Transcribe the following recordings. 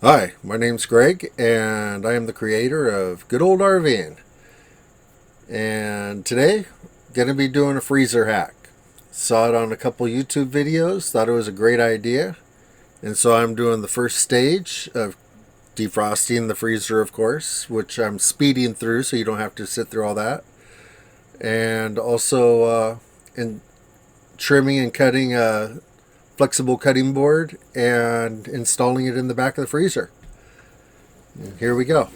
Hi, my name's Greg, and I am the creator of Good Old RVing. And today, gonna be doing a freezer hack. Saw it on a couple YouTube videos, thought it was a great idea, and so I'm doing the first stage of defrosting the freezer, of course, which I'm speeding through so you don't have to sit through all that, and also in trimming and cutting a flexible cutting board and installing it in the back of the freezer. And here we go.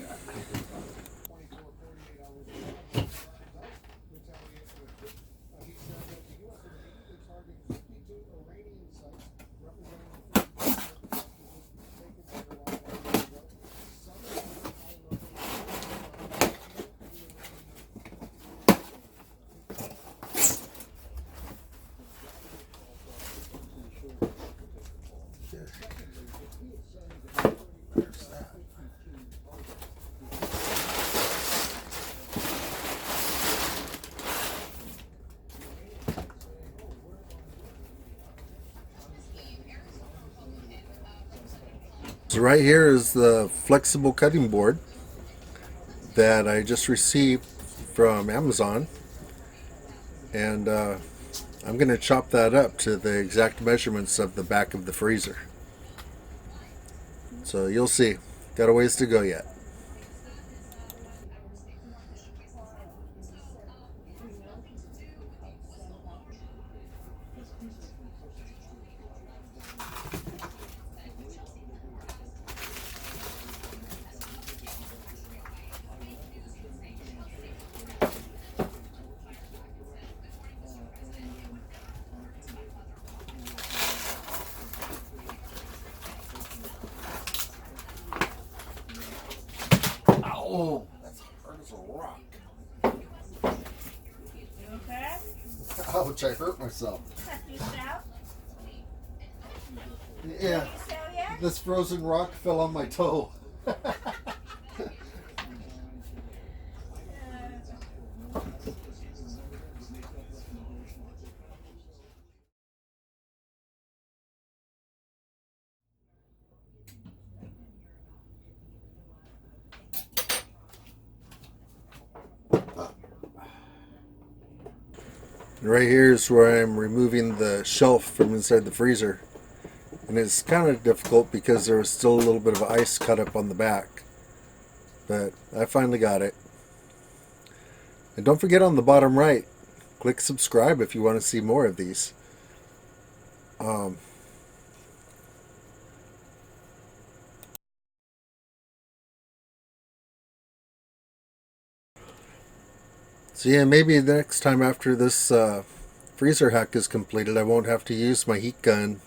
So right here is the flexible cutting board that I just received from Amazon, and I'm going to chop that up to the exact measurements of the back of the freezer. So you'll see, got a ways to go yet. Oh, that's hard as a rock. You okay? Ouch, I hurt myself. Yeah, this frozen rock fell on my toe. Right here is where I'm removing the shelf from inside the freezer. And it's kind of difficult because there was still a little bit of ice cut up on the back. But I finally got it. And don't forget, on the bottom right, click subscribe if you want to see more of these. So yeah, maybe the next time after this freezer hack is completed, I won't have to use my heat gun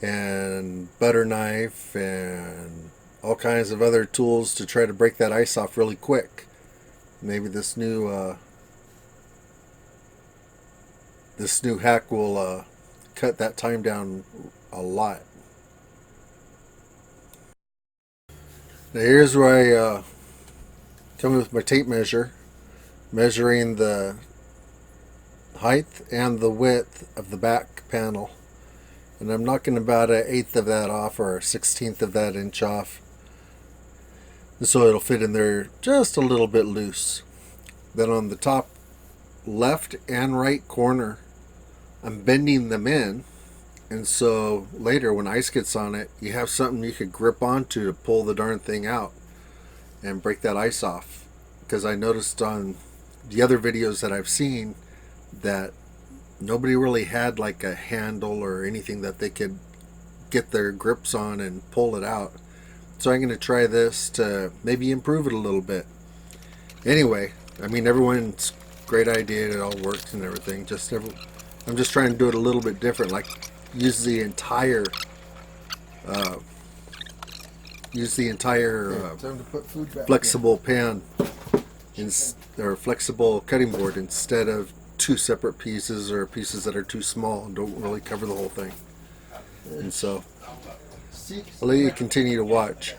and butter knife and all kinds of other tools to try to break that ice off really quick. Maybe this new hack will cut that time down a lot. Now here's where I come in with my tape measure, measuring the height and the width of the back panel. And I'm knocking about 1/8 of that off, or 1/16 of that inch off. And so it'll fit in there just a little bit loose. Then on the top left and right corner, I'm bending them in. And so later when ice gets on it, you have something you could grip onto to pull the darn thing out and break that ice off. Because I noticed on the other videos that I've seen that nobody really had like a handle or anything that they could get their grips on and pull it out. So I'm going to try this to maybe improve it a little bit. Anyway, I mean, everyone's great idea, it all works and everything. I'm just trying to do it a little bit different, like use the entire flexible pan or flexible cutting board instead of two separate pieces or pieces that are too small and don't really cover the whole thing. And so I'll let you continue to watch.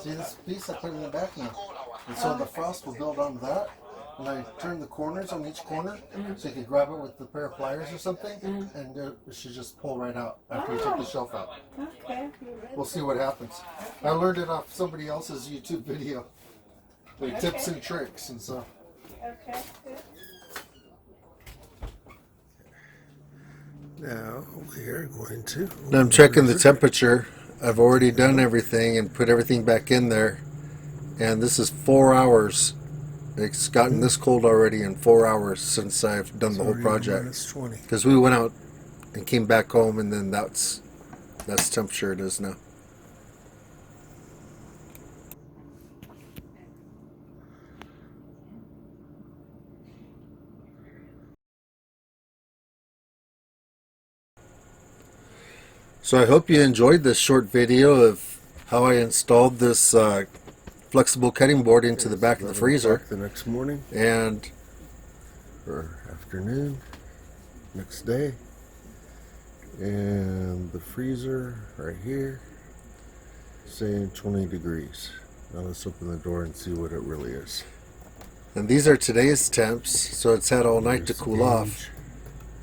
See this piece I put in the back now? And so the frost will build onto that. and I turn the corners on each corner, so you can grab it with the pair of pliers or something, and it should just pull right out after you take the shelf out. Okay. We'll see what happens. I learned it off somebody else's YouTube video. Like tips and tricks and stuff. Okay. Good. Now we are going to. Now I'm checking the temperature. I've already done everything and put everything back in there. And this is 4 hours. It's gotten this cold already in 4 hours since I've done the whole project. Because we went out and came back home, and then that's the temperature it is now. So I hope you enjoyed this short video of how I installed this flexible cutting board into the back of the freezer. The next morning And or afternoon, next day, and the freezer right here saying 20 degrees. Now let's open the door and see what it really is. and these are today's temps, so it's had all night to cool off,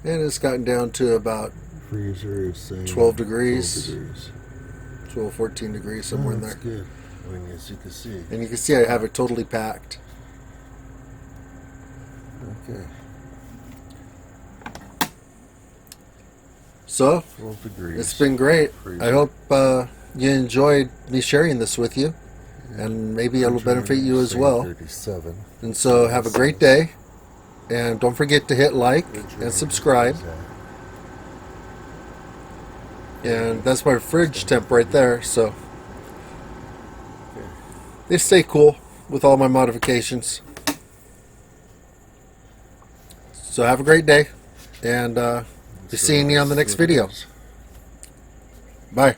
and it's gotten down to about Freezer is saying 12 degrees. 12 degrees. 12, 14 degrees, somewhere in That's there. good. I mean, as you can see. And you can see I have it totally packed. Okay. So 12 degrees. it's been great. Freezer. I hope you enjoyed me sharing this with you, and maybe it'll benefit you as well. 37. And so have a great day, and don't forget to hit like and subscribe. And that's my fridge temp right there, so they stay cool with all my modifications. So have a great day, and be seeing you on the next video. Bye.